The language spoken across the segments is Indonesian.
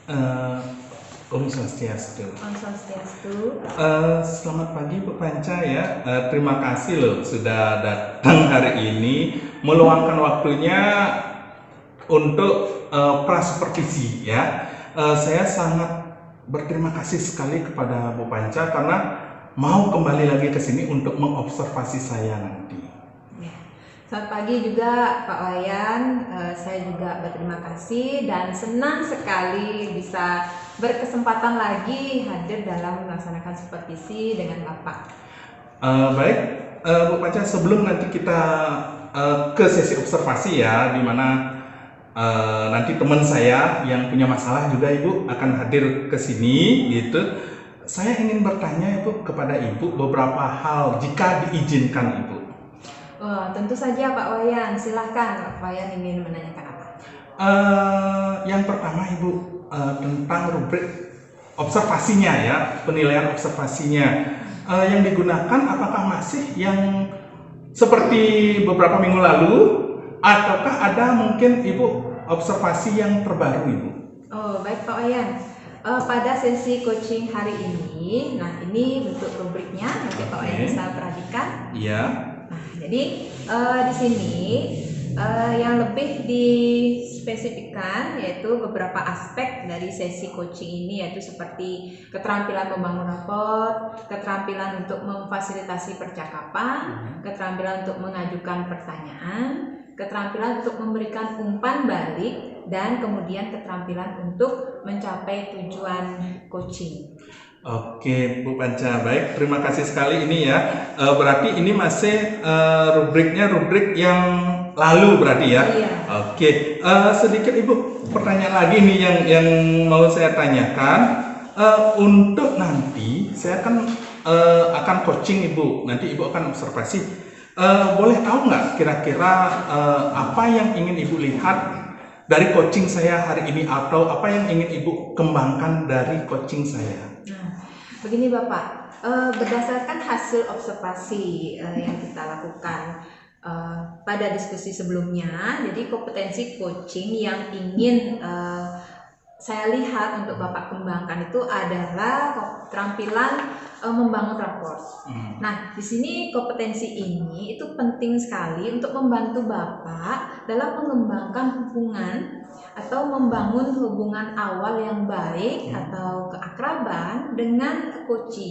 Eh, Om Swastiastu. Om Swastiastu. Selamat pagi Bu Panca ya. Terima kasih loh sudah datang hari ini, meluangkan waktunya untuk prasupervisi ya. Saya sangat berterima kasih sekali kepada Bu Panca karena mau kembali lagi ke sini untuk mengobservasi saya nanti. Ya. Selamat pagi juga Pak Wayan. Saya juga berterima kasih dan senang sekali bisa berkesempatan lagi hadir dalam melaksanakan supervisi dengan Bapak. Baik, Bu Panca, sebelum nanti kita ke sesi observasi ya, di mana nanti teman saya yang punya masalah juga Ibu akan hadir ke sini gitu. Saya ingin bertanya Ibu kepada Ibu beberapa hal jika diizinkan Ibu. Tentu saja Pak Wayan, silahkan Pak Wayan ingin menanyakan apa? Yang pertama Ibu, tentang rubrik observasinya ya, penilaian observasinya. Yang digunakan apakah masih yang seperti beberapa minggu lalu, ataukah ada mungkin Ibu observasi yang terbaru Ibu? Oh, baik Pak Wayan. Pada sesi coaching hari ini, nah ini bentuk rubriknya, nanti Pak Wayan bisa perhatikan. Iya. Nah, jadi di sini yang lebih dispesifikkan yaitu beberapa aspek dari sesi coaching ini, yaitu seperti keterampilan membangun raport, keterampilan untuk memfasilitasi percakapan, keterampilan untuk mengajukan pertanyaan, keterampilan untuk memberikan umpan balik, dan kemudian keterampilan untuk mencapai tujuan coaching. Oke, Bu Panca, baik. Terima kasih sekali ini ya. Berarti ini masih rubriknya rubrik yang lalu berarti ya. Iya. Oke, sedikit Ibu pertanyaan lagi nih yang mau saya tanyakan. Untuk nanti saya akan coaching Ibu. Nanti Ibu akan observasi. Boleh tahu nggak kira-kira apa yang ingin Ibu lihat dari coaching saya hari ini, atau apa yang ingin Ibu kembangkan dari coaching saya? Nah, begini Bapak, berdasarkan hasil observasi yang kita lakukan pada diskusi sebelumnya, jadi kompetensi coaching yang ingin saya lihat untuk Bapak kembangkan itu adalah keterampilan membangun rapor. Nah, di sini kompetensi ini itu penting sekali untuk membantu Bapak dalam mengembangkan hubungan atau membangun hubungan awal yang baik atau keakraban dengan coach.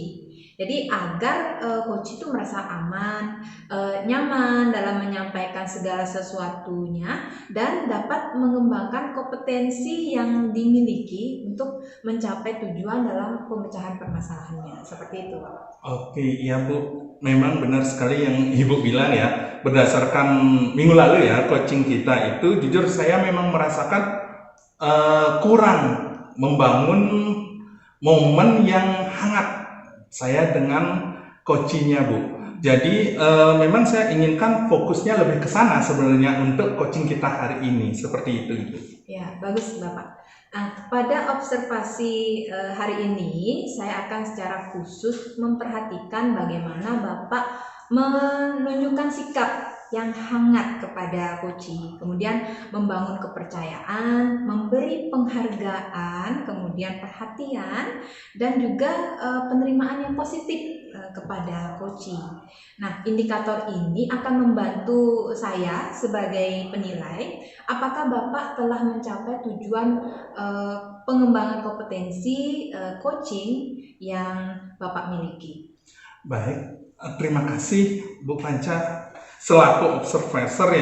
Jadi agar coach itu merasa aman, nyaman dalam menyampaikan segala sesuatunya dan dapat mengembangkan kompetensi yang dimiliki untuk mencapai tujuan dalam pemecahan permasalahannya. Seperti itu, Pak. Oke, iya Bu. Memang benar sekali yang Ibu bilang ya. Berdasarkan minggu lalu ya coaching kita itu, jujur saya memang merasakan kurang membangun momen yang hangat saya dengan coachingnya Bu. Jadi memang saya inginkan fokusnya lebih ke sana sebenarnya untuk coaching kita hari ini, seperti itu Ibu. Ya, bagus Bapak. Nah, pada observasi hari ini saya akan secara khusus memperhatikan bagaimana Bapak menunjukkan sikap yang hangat kepada coach, kemudian membangun kepercayaan, memberi penghargaan, kemudian perhatian, dan juga penerimaan yang positif kepada coach. Nah, indikator ini akan membantu saya sebagai penilai apakah Bapak telah mencapai tujuan pengembangan kompetensi coaching yang Bapak miliki. Baik, terima kasih Bu Panca selaku supervisor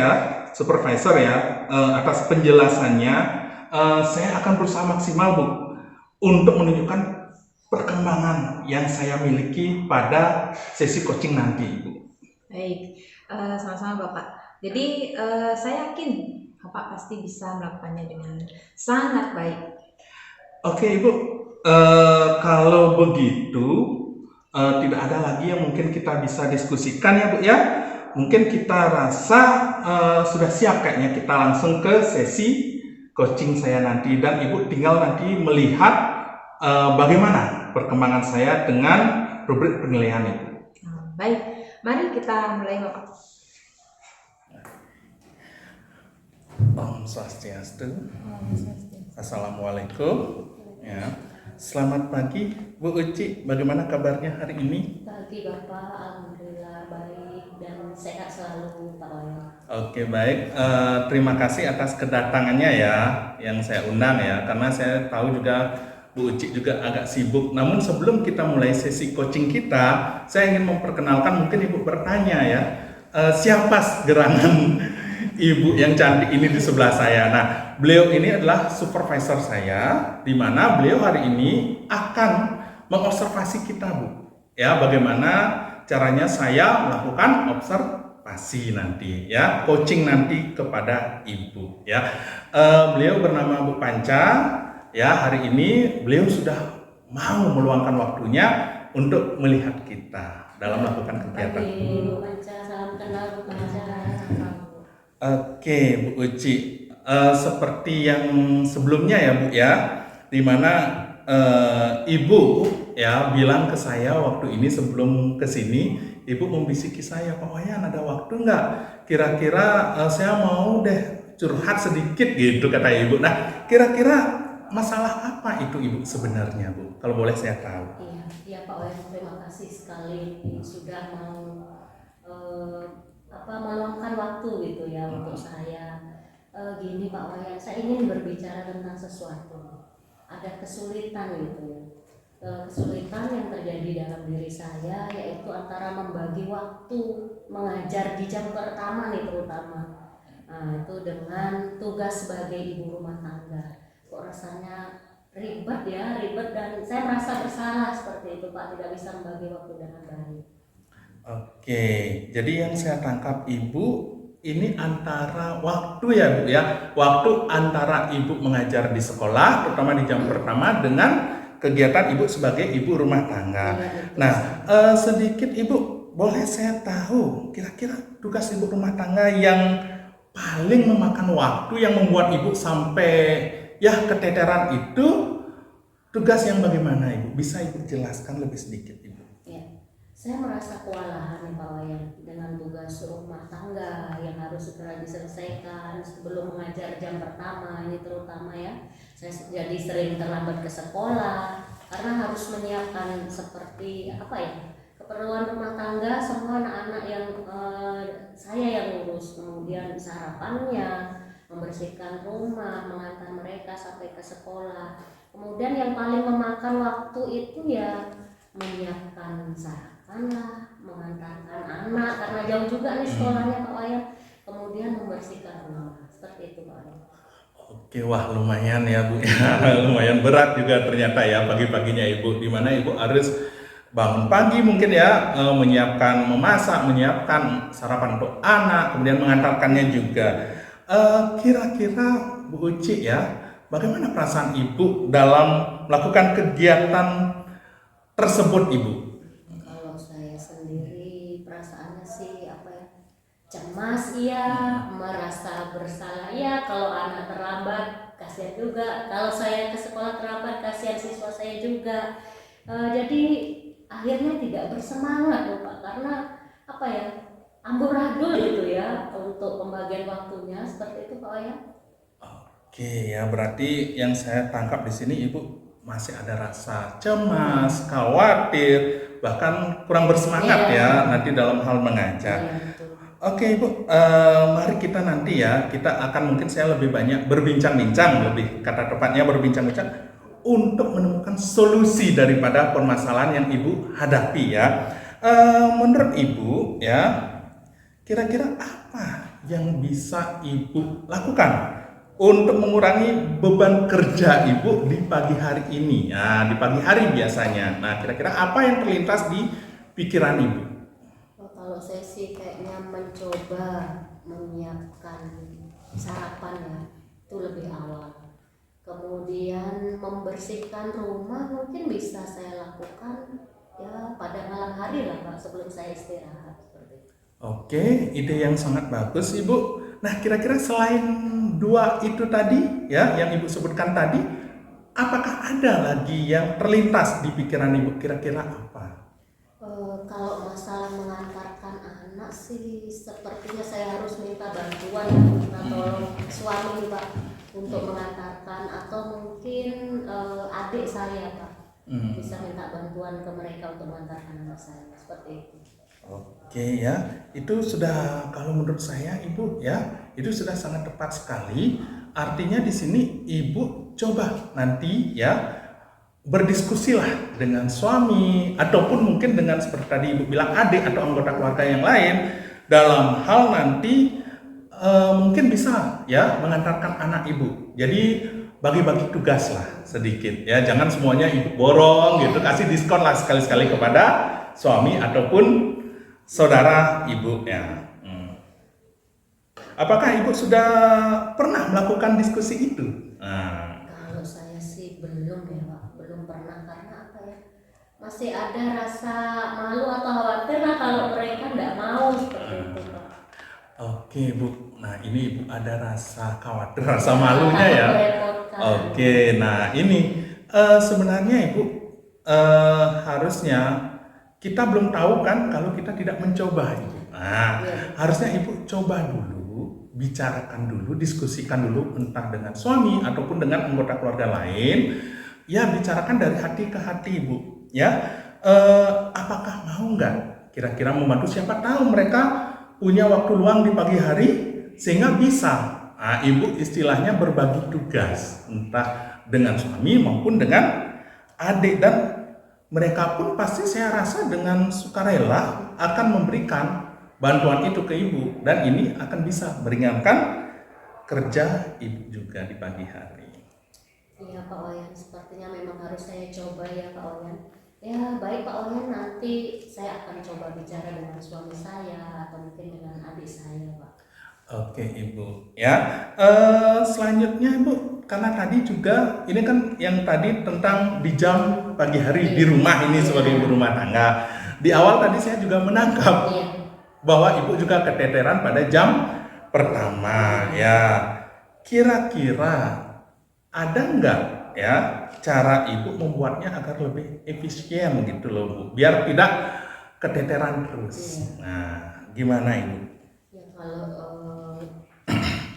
ya, atas penjelasannya. Saya akan berusaha maksimal Bu untuk menunjukkan perkembangan yang saya miliki pada sesi coaching nanti Bu. Baik, sama-sama Bapak. Jadi saya yakin Bapak pasti bisa melakukannya dengan sangat baik. Oke Ibu, kalau begitu tidak ada lagi yang mungkin kita bisa diskusikan ya Bu ya. Mungkin kita rasa sudah siap kayaknya kita langsung ke sesi coaching saya nanti, dan Ibu tinggal nanti melihat bagaimana perkembangan saya dengan rubrik penilaian itu. Baik, mari kita mulai Bapak. Om Swastiastu. Assalamualaikum. Ya. Selamat pagi Bu Uci, bagaimana kabarnya hari ini? Pagi Bapak, Alhamdulillah baik dan sehat selalu Pak Wayan. Oke baik, terima kasih atas kedatangannya ya yang saya undang ya, karena saya tahu juga Bu Uci juga agak sibuk. Namun sebelum kita mulai sesi coaching kita, saya ingin memperkenalkan, mungkin Ibu bertanya ya, siapa gerangan Ibu yang cantik ini di sebelah saya. Nah, beliau ini adalah supervisor saya, di mana beliau hari ini akan mengobservasi kita, Bu. Ya, bagaimana caranya saya melakukan observasi nanti, ya, coaching nanti kepada Ibu. Ya, beliau bernama Bu Panca. Ya, hari ini beliau sudah mau meluangkan waktunya untuk melihat kita dalam melakukan kegiatan. Pagi Bu Panca, salam kenal Bu Panca. Oke, Bu Uci, seperti yang sebelumnya ya Bu ya, dimana Ibu ya bilang ke saya waktu ini sebelum kesini, Ibu membisiki saya, Pak Wayan ada waktu nggak? Kira-kira saya mau deh curhat sedikit gitu kata Ibu. Nah, kira-kira masalah apa itu Ibu sebenarnya Bu? Kalau boleh saya tahu. Iya Pak Wayan, terima kasih sekali sudah mau meluangkan waktu gitu ya untuk saya. Gini Pak Wayan, saya ingin berbicara tentang sesuatu. Ada kesulitan gitu ya. Kesulitan yang terjadi dalam diri saya yaitu antara membagi waktu mengajar di jam pertama nih terutama. Nah, itu dengan tugas sebagai ibu rumah tangga. Kok rasanya ribet dan saya merasa bersalah seperti itu Pak, tidak bisa membagi waktu dengan baik. Oke, jadi yang saya tangkap Ibu ini antara waktu ya Bu ya, waktu antara Ibu mengajar di sekolah, terutama di jam pertama dengan kegiatan Ibu sebagai ibu rumah tangga. Nah, sedikit Ibu boleh saya tahu kira-kira tugas ibu rumah tangga yang paling memakan waktu yang membuat Ibu sampai ya keteteran itu tugas yang bagaimana Ibu? Bisa Ibu jelaskan lebih sedikit Ibu? Saya merasa kewalahan nih Pak Wayan dengan tugas rumah tangga yang harus segera diselesaikan sebelum mengajar jam pertama ini terutama ya. Saya jadi sering terlambat ke sekolah karena harus menyiapkan seperti keperluan rumah tangga semua anak-anak yang saya yang ngurus, kemudian sarapannya, membersihkan rumah, mengantar mereka sampai ke sekolah. Kemudian yang paling memakan waktu itu ya menyiapkan sarapan lah, mengantarkan anak karena jauh juga nih sekolahnya Pak Wayan, kemudian membersihkan rumah seperti itu Pak Wayan. Oke, wah lumayan ya Bu ya, lumayan berat juga ternyata ya pagi-paginya Ibu, dimana Ibu harus bangun pagi mungkin ya, memasak, menyiapkan sarapan untuk anak, kemudian mengantarkannya juga. Kira-kira Bu Uci ya, bagaimana perasaan Ibu dalam melakukan kegiatan tersebut Ibu? Cemas iya, merasa bersalah iya, kalau anak terlambat kasihan juga, kalau saya ke sekolah terlambat kasihan siswa saya juga. Jadi akhirnya tidak bersemangat loh Pak, karena amburadul gitu ya untuk pembagian waktunya seperti itu Pak Wayan. Oke ya, berarti yang saya tangkap di sini Ibu masih ada rasa cemas, khawatir, bahkan kurang bersemangat ya nanti dalam hal mengajar. Oke Ibu, mari kita nanti ya, kita akan mungkin saya lebih banyak berbincang-bincang, lebih kata tepatnya berbincang-bincang untuk menemukan solusi daripada permasalahan yang Ibu hadapi ya. Menurut Ibu ya, kira-kira apa yang bisa Ibu lakukan untuk mengurangi beban kerja Ibu di pagi hari ini? Nah, di pagi hari biasanya. Nah, kira-kira apa yang terlintas di pikiran Ibu? Kalau saya sih kayaknya mencoba menyiapkan sarapan ya, itu lebih awal. Kemudian membersihkan rumah mungkin bisa saya lakukan ya pada malam hari lah Pak, sebelum saya istirahat seperti itu. Oke, ide yang sangat bagus Ibu. Nah, kira-kira selain dua itu tadi ya yang Ibu sebutkan tadi, apakah ada lagi yang terlintas di pikiran Ibu? Kira-kira apa? Kalau masalah mengantarkan anak sih sepertinya saya harus minta bantuan ya, minta tolong suami Pak untuk mengantarkan, atau mungkin adik saya Pak bisa minta bantuan ke mereka untuk mengantarkan anak saya, seperti itu. Oke ya, itu sudah, kalau menurut saya Ibu ya, itu sudah sangat tepat sekali. Artinya di sini Ibu coba nanti ya berdiskusilah dengan suami ataupun mungkin dengan seperti tadi Ibu bilang adik atau anggota keluarga yang lain dalam hal nanti mungkin bisa ya mengantarkan anak Ibu. Jadi bagi-bagi tugas lah sedikit ya, jangan semuanya Ibu borong gitu, kasih diskon lah sekali-sekali kepada suami ataupun saudara Ibu ya. Apakah Ibu sudah pernah melakukan diskusi itu? Kalau saya sih belum ya Pak, belum pernah, karena apa ya, masih ada rasa malu atau khawatir lah kalau mereka nggak mau seperti itu Pak. Oke Bu, nah ini Ibu ada rasa khawatir, rasa malunya ya. Merepotkan. Oke, nah ini sebenarnya Ibu harusnya kita belum tahu kan kalau kita tidak mencoba Ibu. Nah, harusnya Ibu coba dulu, bicarakan dulu, diskusikan dulu entah dengan suami ataupun dengan anggota keluarga lain. Ya, bicarakan dari hati ke hati Ibu. Ya, apakah mau nggak kira-kira membantu? Siapa tahu mereka punya waktu luang di pagi hari sehingga bisa. Nah, Ibu istilahnya berbagi tugas entah dengan suami maupun dengan adik, dan mereka pun pasti saya rasa dengan sukarela akan memberikan bantuan itu ke Ibu, dan ini akan bisa meringankan kerja Ibu juga di pagi hari. Iya Pak Wayan, sepertinya memang harus saya coba ya Pak Wayan. Ya baik Pak Wayan, nanti saya akan coba bicara dengan suami saya atau mungkin dengan adik saya Pak. Oke Ibu ya, selanjutnya Ibu, karena tadi juga ini kan yang tadi tentang di jam pagi hari di rumah ini sebagai ibu rumah tangga. Di awal tadi saya juga menangkap bahwa Ibu juga keteteran pada jam pertama ya. Kira-kira ada nggak ya cara Ibu membuatnya agar lebih efisien gitu loh Bu, biar tidak keteteran terus. Nah, gimana Ibu? Ya kalau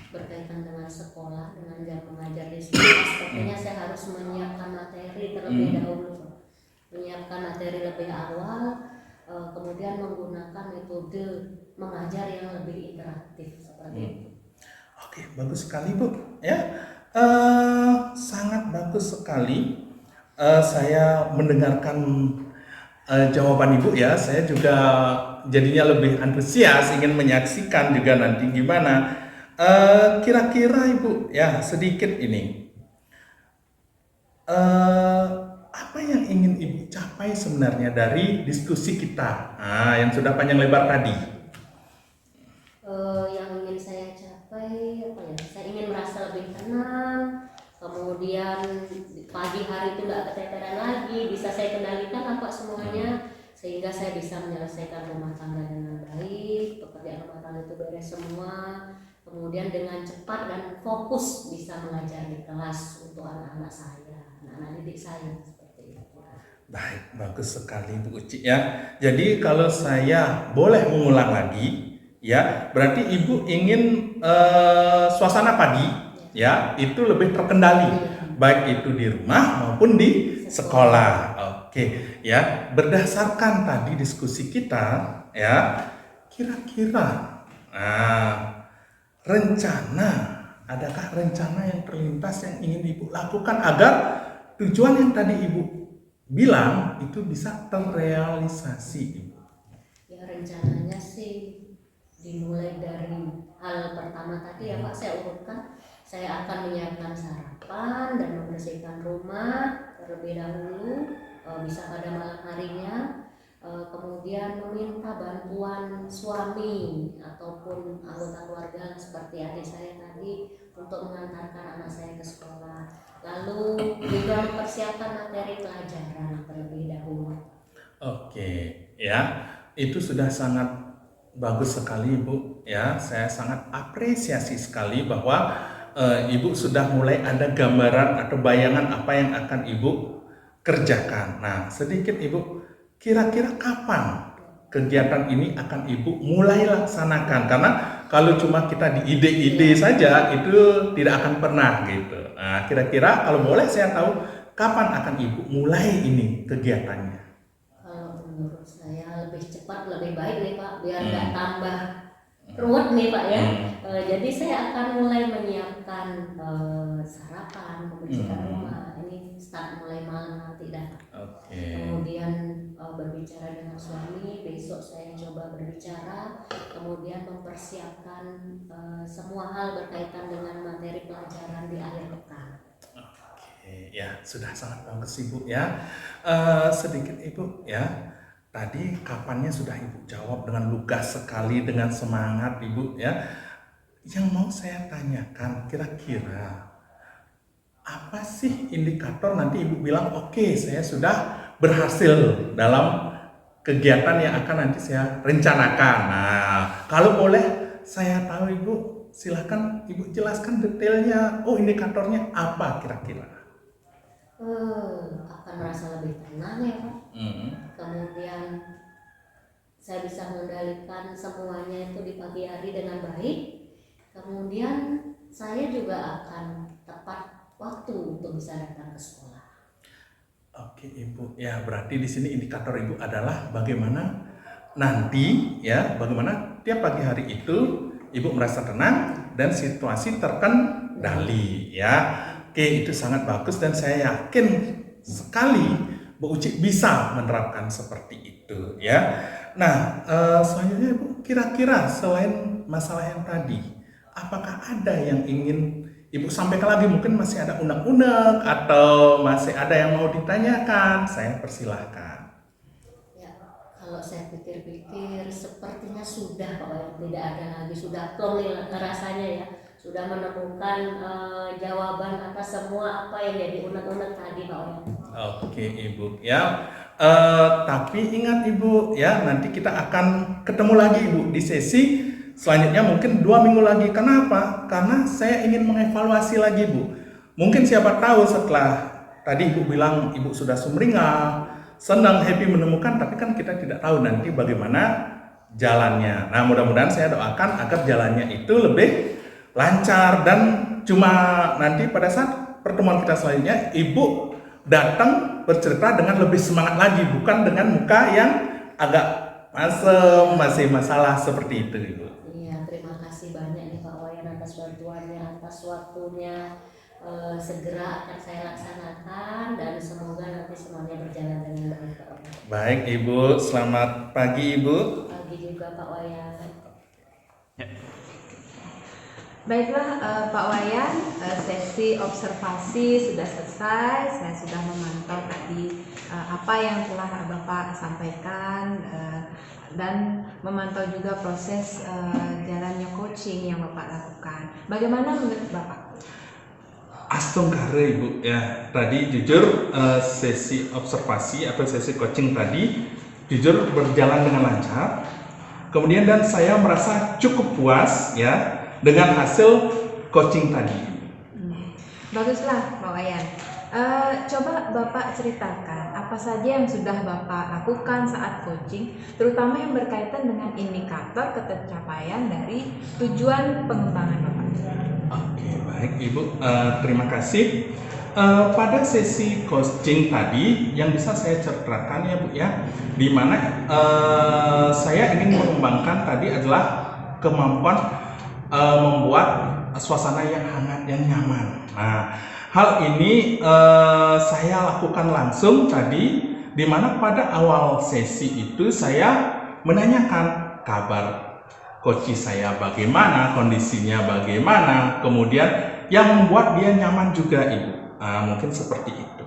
berkaitan dengan sekolah, dengan jam mengajar di sekolah, sepertinya saya harus menyiapkan materi terlebih dahulu, menyiapkan materi lebih awal, kemudian menggunakan metode mengajar yang lebih interaktif seperti itu. Oke, bagus sekali Bu ya, sangat bagus sekali. Saya mendengarkan jawaban Ibu ya, saya juga jadinya lebih antusias ingin menyaksikan juga nanti gimana. Kira-kira Ibu ya sedikit ini, apa yang ingin Ibu capai sebenarnya dari diskusi kita yang sudah panjang lebar tadi? Yang ingin saya capai apa ya? Saya ingin merasa lebih tenang, kemudian pagi hari itu nggak keteteran lagi, bisa saya kendalikan lah Pak semuanya, sehingga saya bisa menyelesaikan rumah tangga dengan baik, pekerjaan rumah tangga itu beres semua, kemudian dengan cepat dan fokus bisa mengajar di kelas untuk anak-anak saya, anak-anak didik saya seperti itu. Baik, bagus sekali Bu Uci ya. Jadi kalau saya boleh mengulang lagi ya, berarti Ibu ingin suasana pagi ya itu lebih terkendali, baik itu di rumah maupun di sekolah. Oke ya, berdasarkan tadi diskusi kita ya, kira-kira adakah rencana yang terlintas yang ingin Ibu lakukan agar tujuan yang tadi Ibu bilang itu bisa terrealisasi Ibu? Ya rencananya sih dimulai dari hal pertama tadi ya Pak, saya urutkan. Saya akan menyiapkan sarapan dan membersihkan rumah terlebih dahulu, bisa pada malam harinya, kemudian meminta bantuan suami ataupun anggota keluarga seperti adik saya tadi untuk mengantarkan anak saya ke sekolah, lalu juga mempersiapkan materi pelajaran terlebih dahulu. Oke ya, itu sudah sangat bagus sekali Bu ya. Saya sangat apresiasi sekali bahwa Ibu sudah mulai ada gambaran atau bayangan apa yang akan Ibu kerjakan. Nah, sedikit Ibu, kira-kira kapan kegiatan ini akan Ibu mulai laksanakan? Karena kalau cuma kita di ide-ide saja itu tidak akan pernah gitu. Nah, kira-kira kalau boleh saya tahu kapan akan Ibu mulai ini kegiatannya? Kalau menurut saya lebih cepat lebih baik nih Pak, biar nggak tambah ruwet nih Pak ya. Jadi saya akan mulai menyiapkan sarapan, membersihkan rumah. Ini start mulai malam nanti dah. Kemudian berbicara dengan suami, besok saya coba berbicara, kemudian mempersiapkan semua hal berkaitan dengan materi pelajaran di akhir pekan. Ya, sudah sangat bagus Ibu ya. Sedikit Ibu ya. Tadi kapannya sudah Ibu jawab dengan lugas sekali, dengan semangat Ibu ya. Yang mau saya tanyakan, kira-kira apa sih indikator nanti Ibu bilang oke, saya sudah berhasil dalam kegiatan yang akan nanti saya rencanakan. Nah, kalau boleh saya tahu Ibu, silakan Ibu jelaskan detailnya. Oh, indikatornya apa kira-kira? Akan merasa lebih tenang ya Pak. Kemudian saya bisa mengendalikan semuanya itu di pagi hari dengan baik. Kemudian saya juga akan tepat waktu untuk bisa datang ke sekolah. Oke Ibu, ya berarti di sini indikator Ibu adalah bagaimana nanti ya, bagaimana tiap pagi hari itu Ibu merasa tenang dan situasi terkendali ya. Oke, itu sangat bagus dan saya yakin sekali Bu Uci bisa menerapkan seperti itu ya. Nah, selanjutnya Ibu, kira-kira selain masalah yang tadi, apakah ada yang ingin Ibu sampaikan lagi? Mungkin masih ada unek-unek atau masih ada yang mau ditanyakan? Saya persilahkan. Ya, kalau saya pikir-pikir sepertinya sudah Pak, tidak ada lagi, sudah plong rasanya ya. Sudah menemukan jawaban atas semua apa yang jadi unek-unek tadi Pak Wayan. Oke Ibu ya, tapi ingat Ibu ya, nanti kita akan ketemu lagi Ibu di sesi selanjutnya mungkin 2 minggu lagi. Kenapa? Karena saya ingin mengevaluasi lagi Bu. Mungkin siapa tahu setelah tadi Ibu bilang Ibu sudah sumringah, senang, happy menemukan, tapi kan kita tidak tahu nanti bagaimana jalannya. Nah, mudah-mudahan saya doakan agar jalannya itu lebih lancar dan cuma nanti pada saat pertemuan kita selanjutnya Ibu datang bercerita dengan lebih semangat lagi, bukan dengan muka yang agak masem, masih masalah seperti itu Ibu. Iya, terima kasih banyak nih Pak Wayan atas bantuannya, atas waktunya. Segera akan saya laksanakan dan semoga nanti semuanya berjalan dengan baik Pak Wayan. Baik Ibu, selamat pagi Ibu. Pagi juga Pak Wayan. Baiklah Pak Wayan, sesi observasi sudah selesai. Saya sudah memantau tadi apa yang telah Bapak sampaikan dan memantau juga proses jalannya coaching yang Bapak lakukan. Bagaimana menurut Bapak? Astung kare Ibu ya. Tadi jujur sesi observasi atau sesi coaching tadi jujur berjalan dengan lancar. Kemudian dan saya merasa cukup puas ya dengan hasil coaching tadi. Baguslah Pak Wayan. Coba Bapak ceritakan apa saja yang sudah Bapak lakukan saat coaching, terutama yang berkaitan dengan indikator ketercapaian dari tujuan pengembangan Bapak. Oke, baik Ibu, terima kasih. Pada sesi coaching tadi yang bisa saya ceritakan ya Bu ya, di mana saya ingin mengembangkan tadi adalah kemampuan membuat suasana yang hangat, yang nyaman. Nah, hal ini saya lakukan langsung tadi, di mana pada awal sesi itu saya menanyakan kabar coach saya bagaimana, kondisinya bagaimana, kemudian yang membuat dia nyaman juga Ibu. Mungkin seperti itu.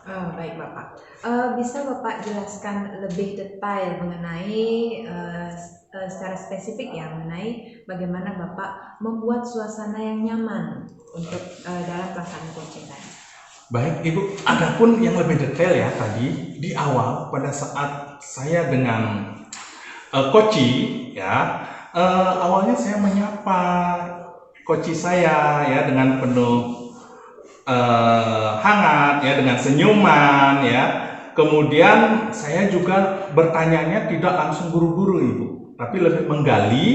Oh, baik Bapak. Bisa Bapak jelaskan lebih detail mengenai secara spesifik ya mengenai bagaimana Bapak membuat suasana yang nyaman untuk dalam pelaksanaan coaching tadi. Baik Ibu, adapun yang lebih detail ya tadi di awal pada saat saya dengan coaching ya, awalnya saya menyapa coach saya ya dengan penuh hangat ya, dengan senyuman ya. Kemudian saya juga bertanyanya tidak langsung buru-buru Ibu, tapi lebih menggali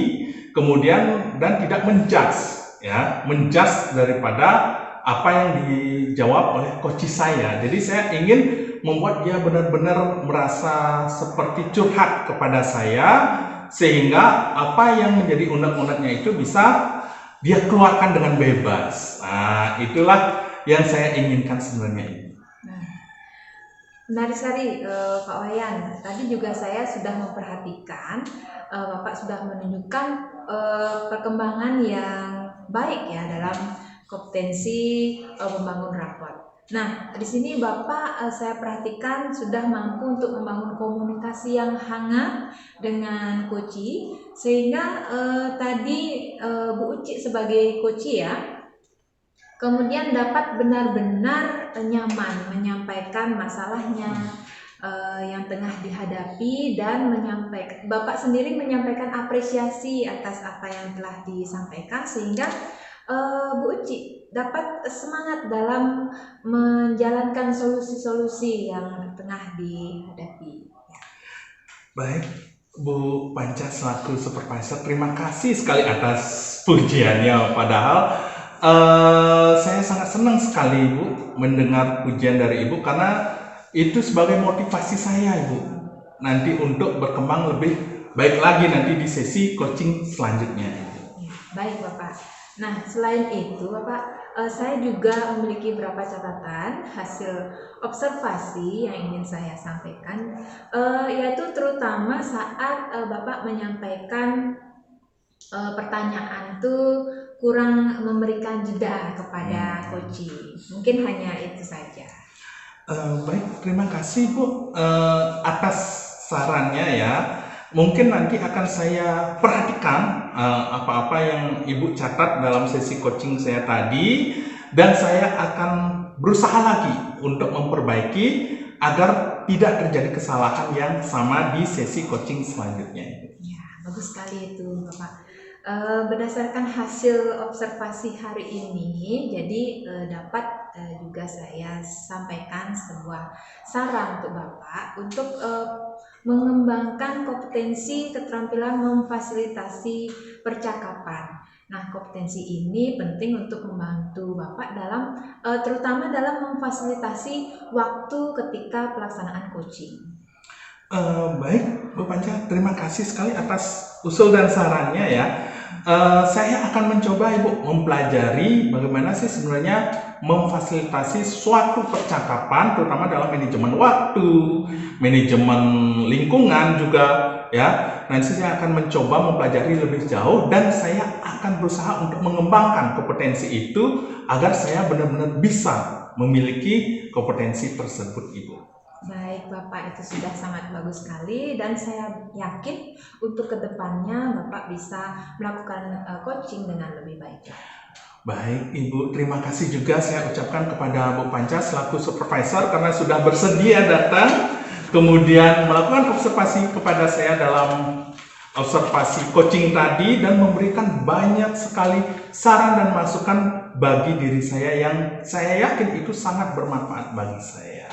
kemudian dan tidak menjudge ya, menjudge daripada apa yang dijawab oleh coach saya. Jadi saya ingin membuat dia benar-benar merasa seperti curhat kepada saya, sehingga apa yang menjadi unek-uneknya itu bisa dia keluarkan dengan bebas. Nah, itulah yang saya inginkan sebenarnya. Nah, menarik sekali Pak Wayan. Tadi juga saya sudah memperhatikan Bapak sudah menunjukkan perkembangan yang baik ya dalam kompetensi membangun rapor. Nah, di sini Bapak saya perhatikan sudah mampu untuk membangun komunikasi yang hangat dengan Koci, sehingga tadi Bu Uci sebagai Koci ya, kemudian dapat benar-benar nyaman menyampaikan masalahnya yang tengah dihadapi, dan Bapak sendiri menyampaikan apresiasi atas apa yang telah disampaikan, sehingga Bu Uci dapat semangat dalam menjalankan solusi-solusi yang tengah dihadapi. Baik, Bu Panca selaku supervisor, terima kasih sekali atas pujiannya. Padahal saya sangat senang sekali Ibu mendengar pujian dari Ibu, karena itu sebagai motivasi saya Ibu nanti untuk berkembang lebih baik lagi nanti di sesi coaching selanjutnya. Ya, baik Bapak. Nah, selain itu Bapak, saya juga memiliki beberapa catatan hasil observasi yang ingin saya sampaikan, yaitu terutama saat Bapak menyampaikan pertanyaan itu kurang memberikan jeda kepada coaching. Mungkin hanya itu saja. Baik, terima kasih Bu atas sarannya ya. Mungkin nanti akan saya perhatikan apa-apa yang Ibu catat dalam sesi coaching saya tadi, dan saya akan berusaha lagi untuk memperbaiki agar tidak terjadi kesalahan yang sama di sesi coaching selanjutnya. Ya, bagus sekali itu Bapak. Berdasarkan hasil observasi hari ini, jadi dapat juga saya sampaikan sebuah saran untuk Bapak untuk mengembangkan kompetensi keterampilan memfasilitasi percakapan. Nah, kompetensi ini penting untuk membantu Bapak dalam terutama dalam memfasilitasi waktu ketika pelaksanaan coaching. Baik, Bu Panca, terima kasih sekali atas usul dan sarannya ya. Saya akan mencoba Ibu mempelajari bagaimana sih sebenarnya memfasilitasi suatu percakapan, terutama dalam manajemen waktu, manajemen lingkungan juga ya. Nanti saya akan mencoba mempelajari lebih jauh, dan saya akan berusaha untuk mengembangkan kompetensi itu agar saya benar-benar bisa memiliki kompetensi tersebut Ibu. Baik Bapak, itu sudah sangat bagus sekali, dan saya yakin untuk kedepannya Bapak bisa melakukan coaching dengan lebih baik. Baik Ibu, terima kasih juga saya ucapkan kepada Bu Panca selaku supervisor karena sudah bersedia datang, kemudian melakukan observasi kepada saya dalam observasi coaching tadi, dan memberikan banyak sekali saran dan masukan bagi diri saya yang saya yakin itu sangat bermanfaat bagi saya.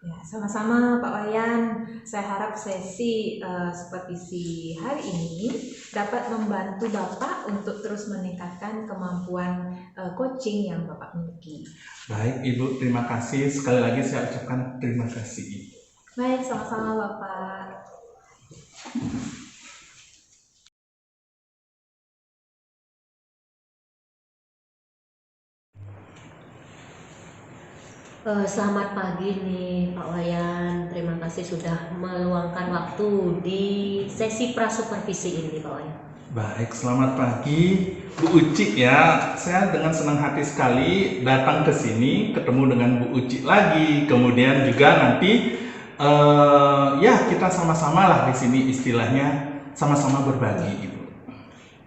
Ya, sama-sama Pak Wayan. Saya harap sesi supervisi hari ini dapat membantu Bapak untuk terus meningkatkan kemampuan coaching yang Bapak miliki. Baik Ibu, terima kasih. Sekali lagi saya ucapkan terima kasih Ibu. Baik, sama-sama Bapak. Selamat pagi nih Pak Wayan, terima kasih sudah meluangkan waktu di sesi prasupervisi ini Pak Wayan. Baik, selamat pagi Bu Uci ya. Saya dengan senang hati sekali datang ke sini, ketemu dengan Bu Uci lagi. Kemudian juga nanti ya kita sama-sama lah di sini, istilahnya sama-sama berbagi Ibu.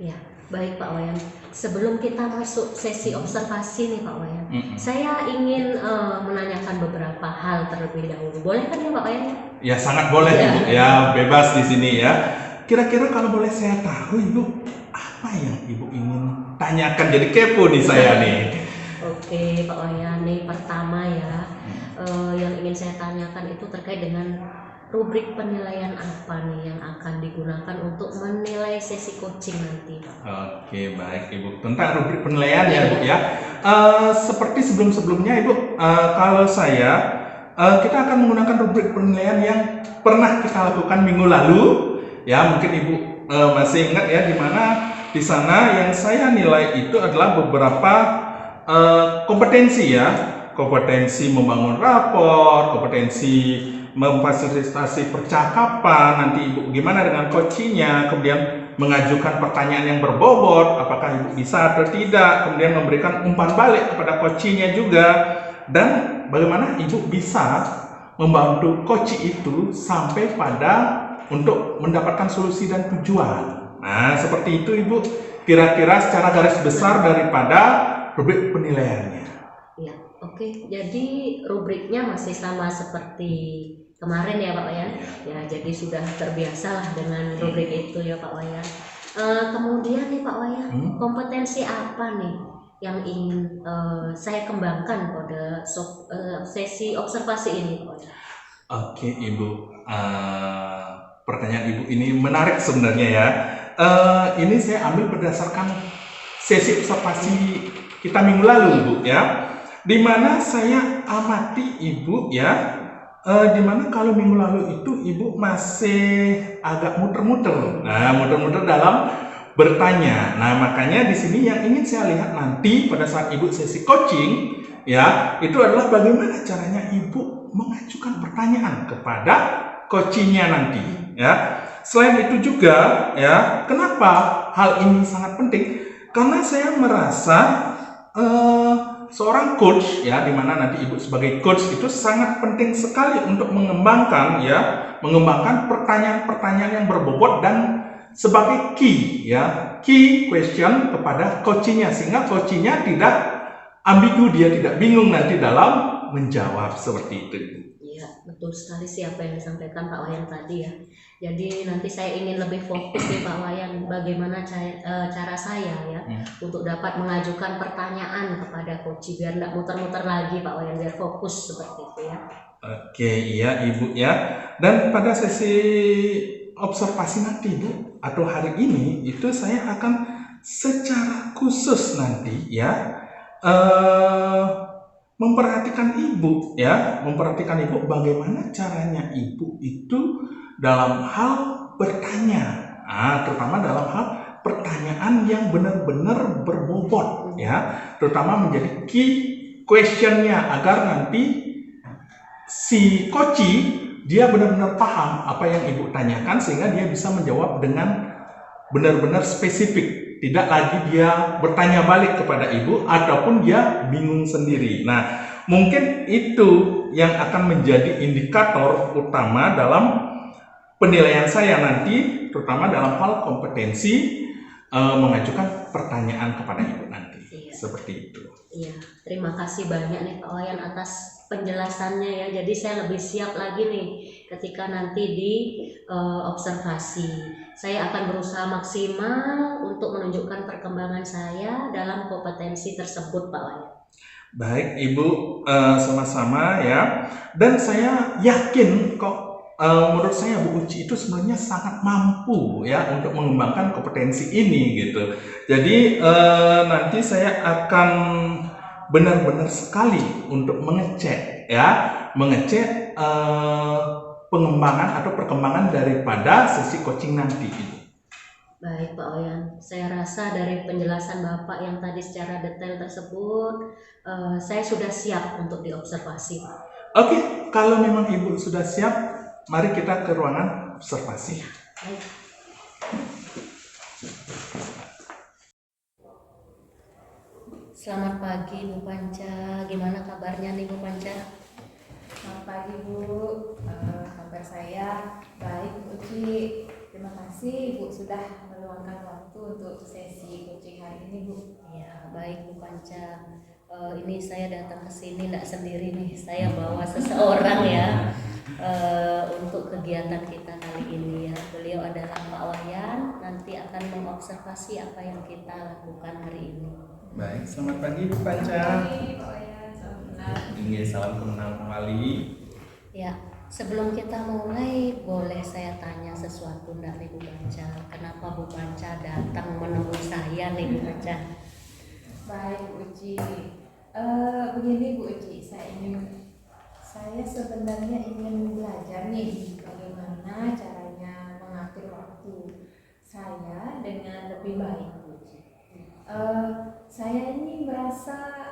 Ya, baik Pak Wayan. Sebelum kita masuk sesi observasi nih Pak Wayan, saya ingin menanyakan beberapa hal terlebih dahulu. Boleh kan ya Pak Wayan? Ya sangat boleh Ibu, ya bebas di sini ya. Kira-kira kalau boleh saya tahu Ibu, apa yang Ibu ingin tanyakan? Jadi kepo nih saya nih. Oke Pak Wayan, nih pertama ya, yang ingin saya tanyakan itu terkait dengan rubrik penilaian apa nih yang akan digunakan untuk menilai sesi coaching nanti, Pak? Oke, baik Ibu. Tentang rubrik penilaian ya, Bu ya. Seperti sebelum-sebelumnya Ibu, kalau saya kita akan menggunakan rubrik penilaian yang pernah kita lakukan minggu lalu. Ya, mungkin Ibu masih ingat ya, di mana di sana yang saya nilai itu adalah beberapa kompetensi ya, kompetensi membangun rapor, kompetensi memfasilitasi percakapan, nanti Ibu gimana dengan coachingnya, kemudian mengajukan pertanyaan yang berbobot, apakah Ibu bisa atau tidak, kemudian memberikan umpan balik kepada coachingnya juga, dan bagaimana Ibu bisa membantu coach itu sampai pada untuk mendapatkan solusi dan tujuan. Nah, seperti itu Ibu, kira-kira secara garis besar daripada rubrik penilaiannya. Ya, oke. Jadi rubriknya masih sama seperti kemarin ya Pak Wayan. Ya, jadi sudah terbiasa lah dengan rubrik itu ya Pak Wayan. Kemudian nih Pak Wayan, kompetensi apa nih yang ingin saya kembangkan pada sesi observasi ini Pak Wayan? Oke Ibu, pertanyaan Ibu ini menarik sebenarnya ya. Ini saya ambil berdasarkan sesi observasi kita minggu lalu Bu ya, dimana saya amati Ibu ya, dimana kalau minggu lalu itu Ibu masih agak muter-muter, muter-muter dalam bertanya. Nah, makanya di sini yang ingin saya lihat nanti pada saat Ibu sesi coaching ya, itu adalah bagaimana caranya Ibu mengajukan pertanyaan kepada coachingnya nanti ya. Selain itu juga ya, kenapa hal ini sangat penting? Karena saya merasa seorang coach ya, dimana nanti Ibu sebagai coach itu sangat penting sekali untuk mengembangkan pertanyaan-pertanyaan yang berbobot dan sebagai key question kepada coachingnya, sehingga coachingnya tidak ambigu, dia tidak bingung nanti dalam menjawab seperti itu. Iya, betul sekali sih apa yang disampaikan Pak Wayan tadi ya. Jadi nanti saya ingin lebih fokus nih Pak Wayan, bagaimana cara saya ya untuk dapat mengajukan pertanyaan kepada coach, biar tidak muter-muter lagi Pak Wayan, biar fokus seperti itu ya. Oke, iya Ibu ya. Dan pada sesi observasi nanti Bu, atau hari ini itu saya akan secara khusus nanti ya memperhatikan Ibu bagaimana caranya Ibu itu dalam hal bertanya, terutama dalam hal pertanyaan yang benar-benar berbobot ya, terutama menjadi key questionnya, agar nanti si coach dia benar-benar paham apa yang Ibu tanyakan, sehingga dia bisa menjawab dengan benar-benar spesifik, tidak lagi dia bertanya balik kepada Ibu ataupun dia bingung sendiri. Nah, mungkin itu yang akan menjadi indikator utama dalam penilaian saya nanti, terutama dalam hal kompetensi mengajukan pertanyaan kepada Ibu nanti. Iya. Seperti itu. Iya, terima kasih banyak nih Pak Wayan atas penjelasannya ya. Jadi saya lebih siap lagi nih ketika nanti di observasi. Saya akan berusaha maksimal untuk menunjukkan perkembangan saya dalam kompetensi tersebut Pak Wayan. Baik Ibu, sama-sama ya. Dan saya yakin kok, menurut saya Bu Uci itu sebenarnya sangat mampu ya untuk mengembangkan kompetensi ini gitu. Jadi nanti saya akan benar-benar sekali untuk mengecek pengembangan atau perkembangan daripada sesi coaching nanti. Baik Pak Wayan, saya rasa dari penjelasan Bapak yang tadi secara detail tersebut, saya sudah siap untuk diobservasi Pak. Oke, kalau memang Ibu sudah siap, mari kita ke ruangan observasi. Baik. Selamat pagi Bu Panca, gimana kabarnya nih Bu Panca? Selamat pagi Bu, kabar saya baik Bu Uci. Terima kasih Bu sudah meluangkan waktu untuk sesi coaching hari ini Bu. Ya baik Bu Panca, ini saya datang ke sini tidak sendiri nih, saya bawa seseorang ya untuk kegiatan kita kali ini ya. Beliau adalah Pak Wayan, nanti akan mengobservasi apa yang kita lakukan hari ini. Baik, selamat pagi Bu Panca. Selamat pagi Pak Wayan, salam kenal. Salam kenal kembali. Ya, Sebelum kita mulai, boleh saya tanya sesuatu enggak nih Bu Panca? Kenapa Bu Panca datang menemui saya nih Bu Panca? Baik Bu Uci. Begini Bu Uci, saya sebenarnya ingin belajar nih bagaimana caranya mengatur waktu saya dengan lebih baik Bu Uci. Saya ini merasa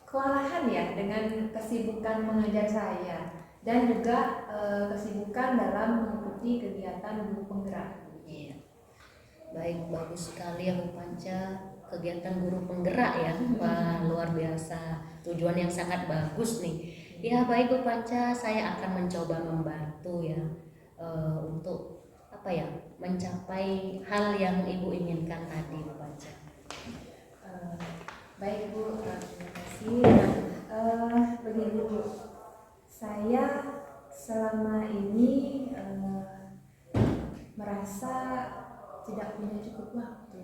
kewalahan ya dengan kesibukan mengajar saya dan juga kesibukan dalam mengikuti kegiatan guru penggerak. Iya. Baik, bagus sekali ya Bu Panca, kegiatan guru penggerak ya. Wah, luar biasa. Tujuan yang sangat bagus nih. Ya baik Bu Panca, saya akan mencoba membantu ya untuk apa ya, mencapai hal yang Ibu inginkan tadi Bu Panca. Baik Bu, terima kasih. Begini Bu, saya selama ini merasa tidak punya cukup waktu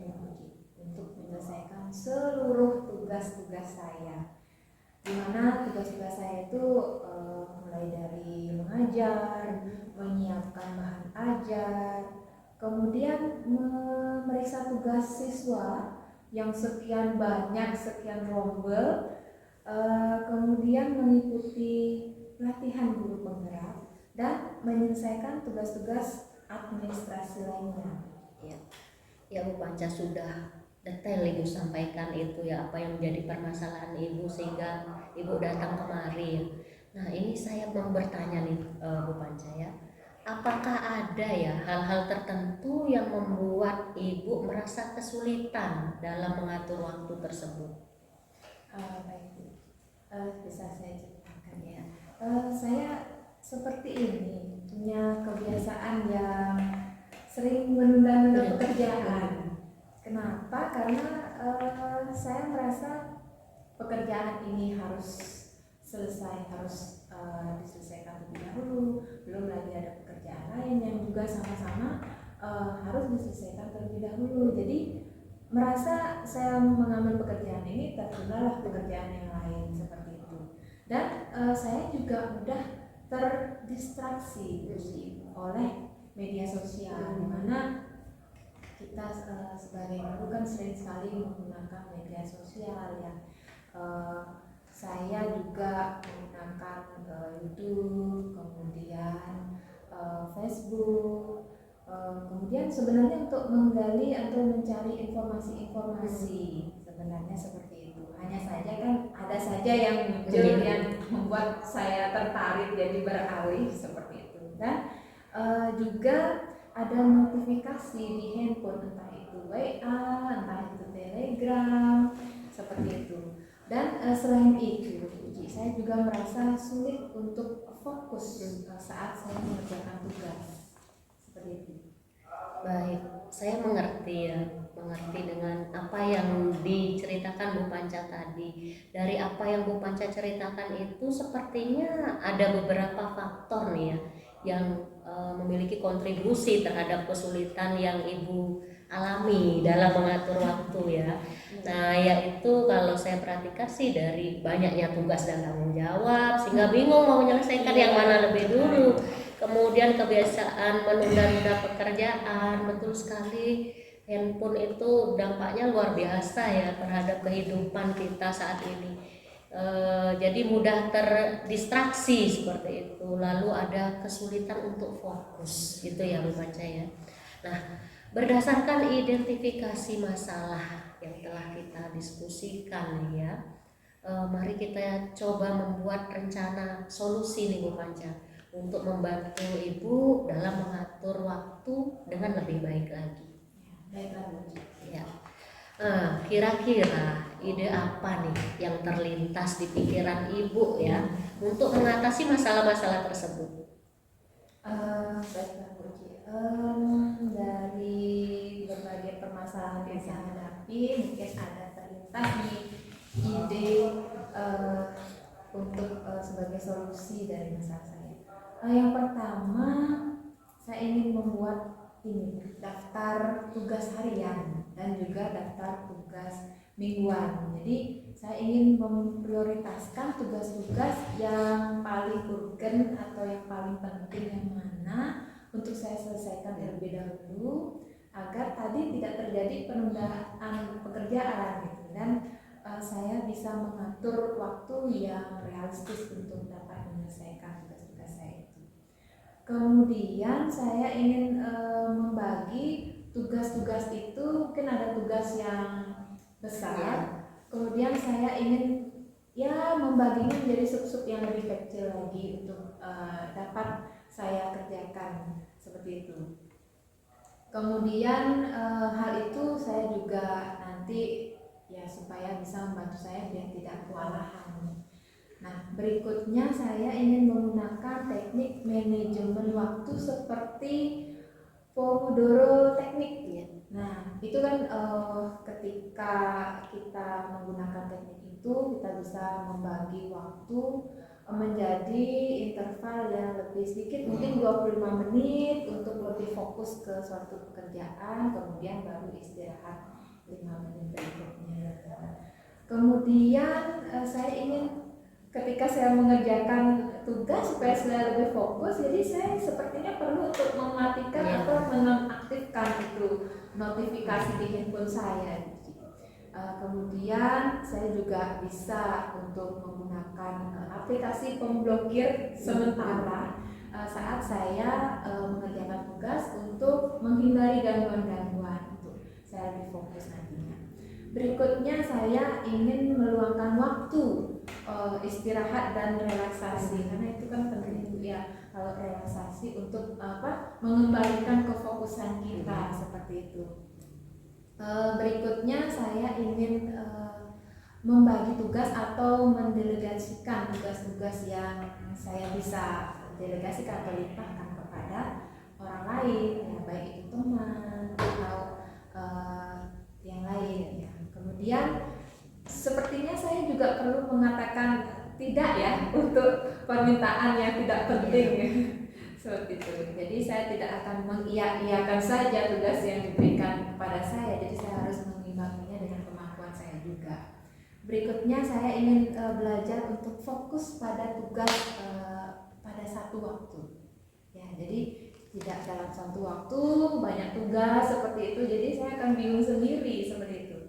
untuk menyelesaikan seluruh tugas-tugas saya. Di mana tugas-tugas saya itu mulai dari mengajar, menyiapkan bahan ajar, kemudian memeriksa tugas siswa yang sekian banyak, sekian rombel, kemudian mengikuti pelatihan guru penggerak dan menyelesaikan tugas-tugas administrasi lainnya. Ya Bu Panca, sudah detail Ibu sampaikan itu ya, apa yang menjadi permasalahan Ibu sehingga Ibu datang kemari ya. Nah ini saya mau bertanya nih Bu Panca ya, apakah ada ya hal-hal tertentu yang membuat Ibu merasa kesulitan dalam mengatur waktu tersebut? Baik Bu, bisa saya ceritakan ya. Saya seperti ini, punya kebiasaan yang sering menunda-nunda pekerjaan. Kenapa? Karena saya merasa pekerjaan ini harus selesai, harus diselesaikan terlebih dahulu. Belum lagi ada pekerjaan lain yang juga sama-sama harus diselesaikan terlebih dahulu. Jadi merasa saya mengambil pekerjaan ini tertunda pekerjaan yang lain seperti itu. Dan saya juga mudah terdistraksi oleh media sosial, di mana kita sebagai guru kan sering sekali menggunakan media sosial ya. Saya juga menggunakan YouTube, kemudian Facebook, kemudian sebenarnya untuk menggali atau mencari informasi-informasi sebenarnya seperti itu. Hanya saja kan ada saja yang muncul yang membuat saya tertarik jadi beralih seperti itu. Dan juga ada notifikasi di handphone, entah itu WA, entah itu Telegram, seperti itu. Dan selain itu, saya juga merasa sulit untuk fokus saat saya mengerjakan tugas seperti itu. Baik, saya mengerti ya, mengerti dengan apa yang diceritakan Bu Panca tadi. Dari apa yang Bu Panca ceritakan itu sepertinya ada beberapa faktor nih ya yang memiliki kontribusi terhadap kesulitan yang Ibu alami dalam mengatur waktu ya. Nah, yaitu kalau saya perhatikan sih dari banyaknya tugas dan tanggung jawab sehingga bingung mau menyelesaikan yang mana lebih dulu. Kemudian kebiasaan menunda-nunda pekerjaan, betul sekali. Handphone itu dampaknya luar biasa ya terhadap kehidupan kita saat ini. Jadi mudah terdistraksi seperti itu, lalu ada kesulitan untuk fokus gitu ya Bu Panca ya. Nah, berdasarkan identifikasi masalah yang telah kita diskusikan nih ya, mari kita coba membuat rencana solusi nih Bu Panca untuk membantu Ibu dalam mengatur waktu dengan lebih baik lagi. Baiklah Bu. Ya. Kira-kira ide apa nih yang terlintas di pikiran Ibu ya untuk mengatasi masalah-masalah tersebut? Baiklah Bu. Dari berbagai permasalahan yang saya hadapi, mungkin ada terlintas nih ide untuk sebagai solusi dari masalah saya. Yang pertama, saya ingin membuat daftar tugas harian dan juga daftar tugas mingguan. Jadi saya ingin memprioritaskan tugas-tugas yang paling urgen atau yang paling penting yang mana untuk saya selesaikan terlebih dahulu agar tadi tidak terjadi penundaan pekerjaan gitu, dan saya bisa mengatur waktu yang realistis untuk dapat menyelesaikan tugas-tugas saya itu. Kemudian saya ingin membagi tugas-tugas itu, mungkin ada tugas yang besar, kemudian saya ingin ya membaginya menjadi sub-sub yang lebih kecil lagi untuk dapat saya kerjakan seperti itu. Kemudian hal itu saya juga nanti ya supaya bisa membantu saya biar tidak kewalahan. Nah, berikutnya saya ingin menggunakan teknik manajemen waktu seperti Pomodoro teknik. Nah, itu kan ketika kita menggunakan teknik itu kita bisa membagi waktu menjadi interval yang lebih sedikit, mungkin 25 menit untuk lebih fokus ke suatu pekerjaan, kemudian baru istirahat 5 menit berikutnya. Kemudian saya ingin ketika saya mengerjakan tugas supaya saya lebih fokus, jadi saya sepertinya perlu untuk mematikan atau menonaktifkan itu notifikasi di handphone saya. Kemudian saya juga bisa untuk menggunakan aplikasi pemblokir sementara saat saya mengerjakan tugas untuk menghindari gangguan-gangguan, untuk saya lebih fokus nantinya. Berikutnya saya ingin meluangkan waktu istirahat dan relaksasi, karena itu kan penting ya, kalau relaksasi untuk mengembalikan kefokusan kita seperti itu. Berikutnya saya ingin membagi tugas atau mendelegasikan tugas-tugas yang saya bisa delegasikan atau limpahkan kepada orang lain, ya, baik itu teman atau yang lain ya. Kemudian sepertinya saya juga perlu mengatakan tidak ya untuk permintaan yang tidak penting ya. Seperti itu. Jadi saya tidak akan mengiyakan saja tugas yang diberikan kepada saya. Jadi saya harus mengimbanginya dengan kemampuan saya juga. Berikutnya saya ingin belajar untuk fokus pada tugas pada satu waktu. Ya, jadi tidak dalam satu waktu banyak tugas seperti itu. Jadi saya akan bingung sendiri seperti itu.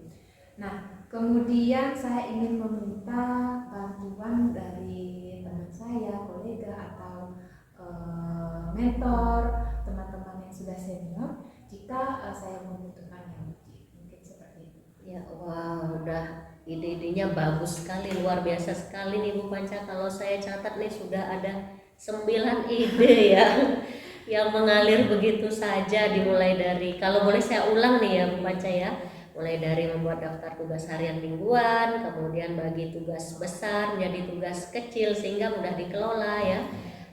Nah, kemudian saya ingin meminta bantuan dari teman saya, kolega atau mentor, teman-teman yang sudah senior jika saya membutuhkannya. Mungkin seperti itu. Ya, wah, udah ide-idenya bagus sekali, luar biasa sekali nih Bu Panca. Kalau saya catat nih sudah ada 9 ide ya yang mengalir begitu saja, dimulai dari, kalau boleh saya ulang nih ya Bu Panca ya, mulai dari membuat daftar tugas harian mingguan, kemudian bagi tugas besar menjadi tugas kecil sehingga mudah dikelola ya.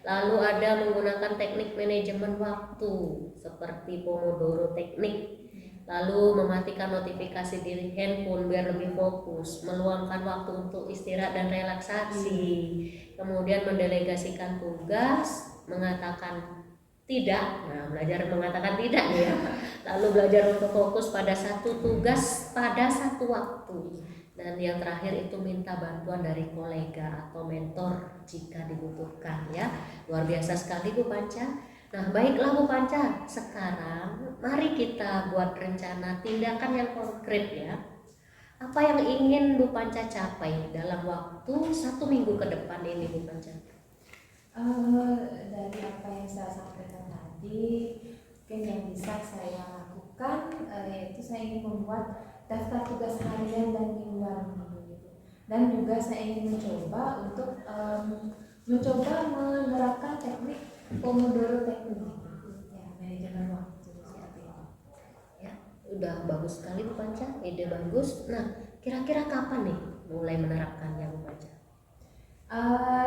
Lalu ada menggunakan teknik manajemen waktu seperti Pomodoro teknik. Lalu mematikan notifikasi di handphone biar lebih fokus, meluangkan waktu untuk istirahat dan relaksasi. Kemudian mendelegasikan tugas, mengatakan tidak. Nah, belajar mengatakan tidak ya. Lalu belajar untuk fokus pada satu tugas pada satu waktu. Dan yang terakhir itu minta bantuan dari kolega atau mentor jika dibutuhkan ya. Luar biasa sekali Bu Panca. Nah, baiklah Bu Panca, sekarang mari kita buat rencana tindakan yang konkret ya. Apa yang ingin Bu Panca capai dalam waktu 1 minggu ke depan ini Bu Panca? Dari apa yang saya sampaikan tadi, mungkin yang bisa saya lakukan yaitu saya ingin membuat daftar tugas harian dan mingguan gitu. Dan juga saya ingin mencoba untuk menerapkan teknik Pomodoro teknik ya, manajemen waktu seperti itu. Ya, udah bagus sekali Bu Panca, ide bagus. Nah, kira-kira kapan nih mulai menerapkannya Bu Panca?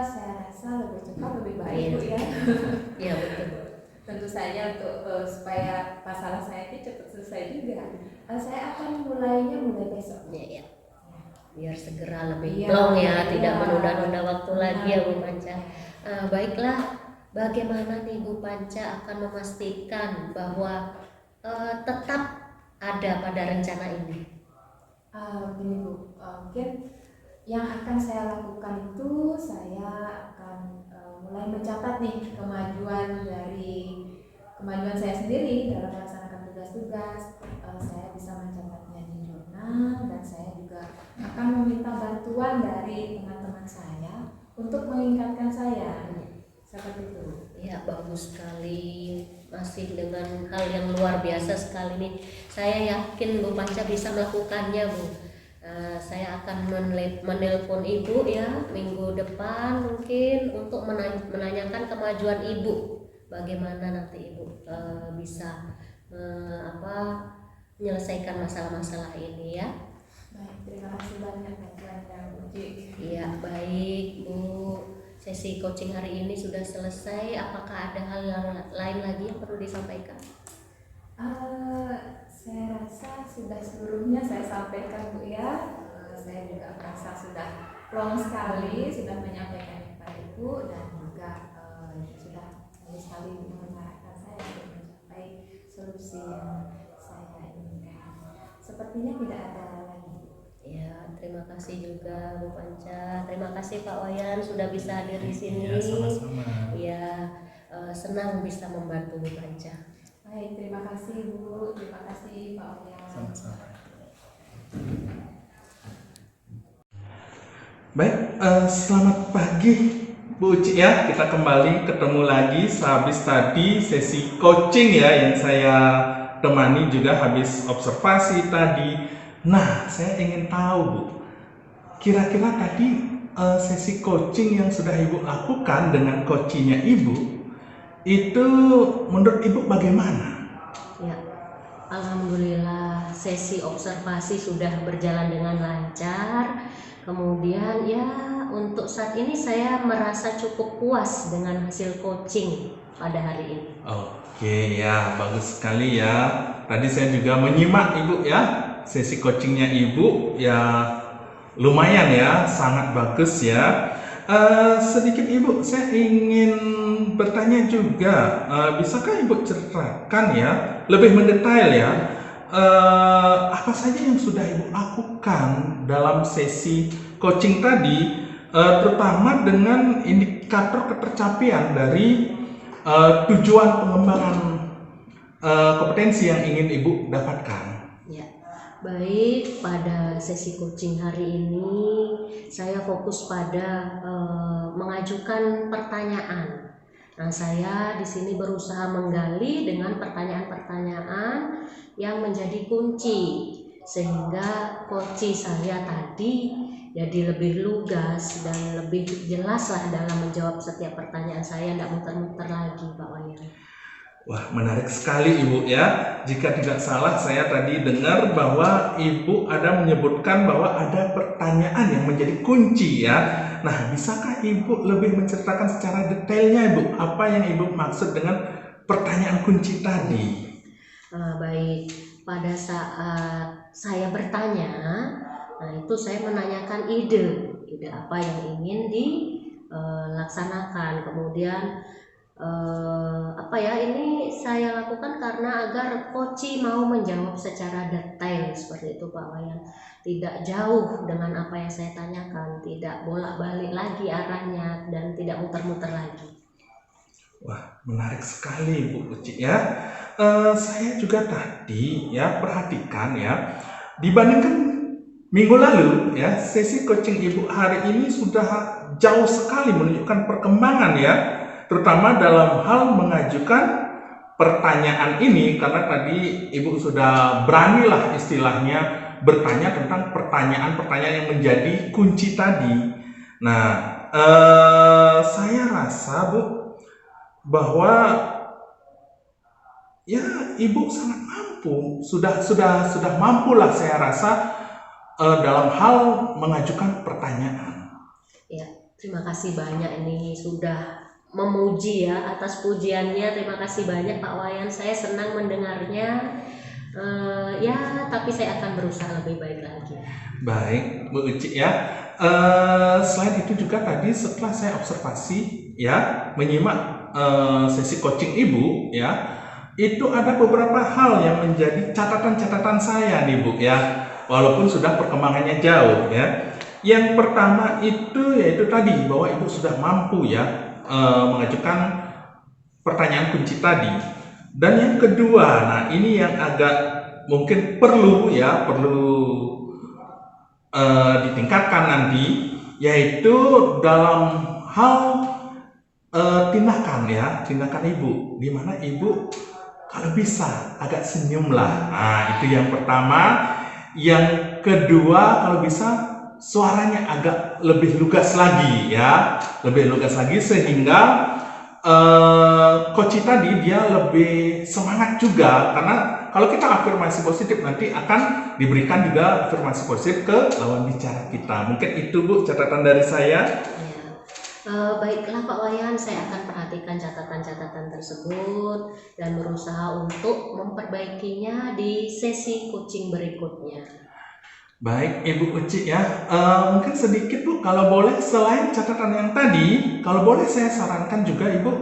Saya rasa lebih cepat lebih baik Bu ya. Iya betul. Tentu saja untuk supaya masalah saya ini cepat selesai juga. Saya akan mulai besok. Ya. Biar segera lebih plong ya, tidak menunda-nunda waktu lagi ya Bu Panca. Baiklah, bagaimana nih Bu Panca akan memastikan bahwa tetap ada pada rencana ini? Begini Bu, mungkin yang akan saya lakukan itu saya akan mulai mencatat nih kemajuan saya sendiri dalam melaksanakan tugas-tugas. Saya bisa mencatatnya di jurnal dan saya juga akan meminta bantuan dari teman-teman saya untuk meningkatkan saya. Seperti itu. Ya, bagus sekali. Masih dengan hal yang luar biasa sekali nih. Saya yakin Bu Panca bisa melakukannya, Bu. Saya akan menelpon Ibu ya minggu depan mungkin untuk menanyakan kemajuan Ibu. Bagaimana nanti Ibu bisa menyelesaikan masalah-masalah ini ya. Baik, terima kasih banyak bantuan yang Uji. Iya, baik Bu. Sesi coaching hari ini sudah selesai. Apakah ada hal yang lain lagi yang perlu disampaikan? Saya rasa sudah seluruhnya saya sampaikan Bu ya. Saya juga merasa sudah plong sekali sudah menyampaikan kepada Ibu dan juga sudah sekali mengarahkan saya untuk mencapai solusi yang saya inginkan. Sepertinya tidak ada lagi. Ya, terima kasih juga Bu Panca. Terima kasih Pak Wayan sudah bisa hadir di sini. Ya, sama-sama. Ya, senang bisa membantu Bu Panca. Baik, terima kasih Bu. Terima kasih Pak Wayan. Sama-sama. Baik, selamat pagi Bu Uci ya. Kita kembali ketemu lagi sehabis tadi sesi coaching ya yang saya temani juga habis observasi tadi. Nah, saya ingin tahu Bu, kira-kira tadi sesi coaching yang sudah Ibu lakukan dengan coachingnya Ibu, itu menurut Ibu bagaimana? Ya, alhamdulillah sesi observasi sudah berjalan dengan lancar. Kemudian ya untuk saat ini saya merasa cukup puas dengan hasil coaching pada hari ini. Oke ya, bagus sekali ya. Tadi saya juga menyimak Ibu ya, sesi coachingnya Ibu ya lumayan ya, sangat bagus ya. Sedikit Ibu, saya ingin bertanya juga, bisakah Ibu ceritakan ya, lebih mendetail ya, apa saja yang sudah Ibu lakukan dalam sesi coaching tadi, terutama dengan indikator ketercapaian dari tujuan pengembangan kompetensi yang ingin Ibu dapatkan. Ya, baik, pada sesi coaching hari ini saya fokus pada mengajukan pertanyaan. Nah, saya di sini berusaha menggali dengan pertanyaan-pertanyaan yang menjadi kunci sehingga coaching saya tadi jadi lebih lugas dan lebih jelas lah dalam menjawab setiap pertanyaan saya, tidak muter-muter lagi Pak Wayan. Wah, menarik sekali Ibu ya. Jika tidak salah saya tadi dengar bahwa Ibu ada menyebutkan bahwa ada pertanyaan yang menjadi kunci ya. Nah, bisakah Ibu lebih menceritakan secara detailnya Ibu, apa yang Ibu maksud dengan pertanyaan kunci tadi? Baik, pada saat saya bertanya, nah itu saya menanyakan ide apa yang ingin dilaksanakan. Kemudian ini saya lakukan karena agar coach mau menjawab secara detail seperti itu Pak Wayan, tidak jauh dengan apa yang saya tanyakan, tidak bolak-balik lagi arahnya dan tidak muter-muter lagi. Wah, menarik sekali Bu Uci ya. Saya juga tadi ya perhatikan ya, dibandingkan minggu lalu ya, sesi coaching Ibu hari ini sudah jauh sekali menunjukkan perkembangan ya, terutama dalam hal mengajukan pertanyaan ini, karena tadi Ibu sudah beranilah istilahnya bertanya tentang pertanyaan-pertanyaan yang menjadi kunci tadi. Nah, saya rasa Bu bahwa ya Ibu sangat mampu, sudah mampulah saya rasa dalam hal mengajukan pertanyaan. Ya, terima kasih banyak, ini sudah memuji ya, atas pujiannya terima kasih banyak Pak Wayan, saya senang mendengarnya. Ya, tapi saya akan berusaha lebih baik lagi. Baik Bu Uci ya. Selain itu juga tadi setelah saya observasi ya, menyimak sesi coaching Ibu ya, itu ada beberapa hal yang menjadi catatan-catatan saya nih Bu ya. walaupun sudah perkembangannya jauh ya. Yang pertama itu yaitu tadi bahwa ibu sudah mampu ya mengajukan pertanyaan kunci tadi. Dan yang kedua, nah ini yang agak mungkin perlu ditingkatkan nanti, yaitu dalam hal tindakan ibu, di mana ibu kalau bisa agak senyumlah. Nah itu yang pertama. Yang kedua, kalau bisa suaranya agak lebih lugas lagi ya, lebih lugas lagi sehingga coach tadi dia lebih semangat juga, karena kalau kita afirmasi positif nanti akan diberikan juga afirmasi positif ke lawan bicara kita. Mungkin itu Bu catatan dari saya. Ya. Baiklah Pak Wayan, saya akan perhatikan catatan-catatan tersebut dan berusaha untuk memperbaikinya di sesi coaching berikutnya. Baik Ibu Uci ya, mungkin sedikit Bu, kalau boleh selain catatan yang tadi, kalau boleh saya sarankan juga Ibu,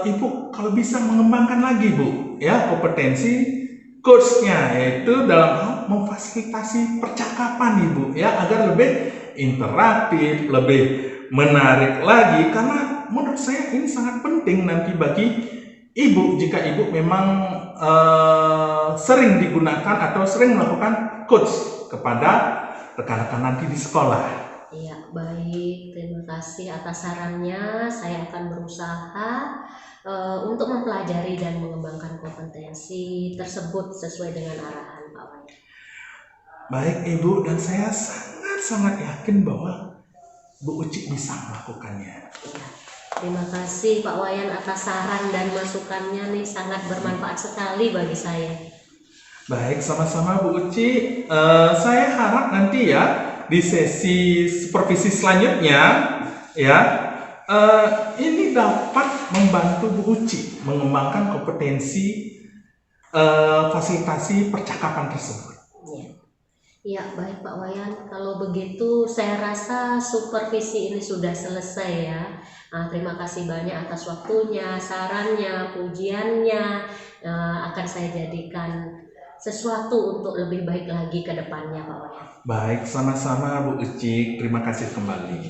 Ibu kalau bisa mengembangkan lagi Bu, ya kompetensi coachnya, yaitu dalam hal memfasilitasi percakapan Ibu, ya agar lebih interaktif, lebih menarik lagi, karena menurut saya ini sangat penting nanti bagi Ibu jika Ibu memang sering digunakan atau sering melakukan coach kepada rekan-rekan nanti di sekolah. Iya, baik. Terima kasih atas sarannya. Saya akan berusaha untuk mempelajari dan mengembangkan kompetensi tersebut sesuai dengan arahan Pak Wayan. Baik Ibu, dan saya sangat yakin bahwa Bu Uci bisa melakukannya. Ya, terima kasih Pak Wayan atas saran dan masukannya nih, sangat bermanfaat sekali bagi saya. Baik, sama-sama Bu Uci. Saya harap nanti ya di sesi supervisi selanjutnya ya ini dapat membantu Bu Uci mengembangkan kompetensi fasilitasi percakapan tersebut. Ya, baik Pak Wayan. Kalau begitu saya rasa supervisi ini sudah selesai ya. Nah, terima kasih banyak atas waktunya, sarannya, pujiannya. Akan saya jadikan sesuatu untuk lebih baik lagi ke depannya Pak Wayan. Baik, sama-sama Bu Uci. Terima kasih kembali.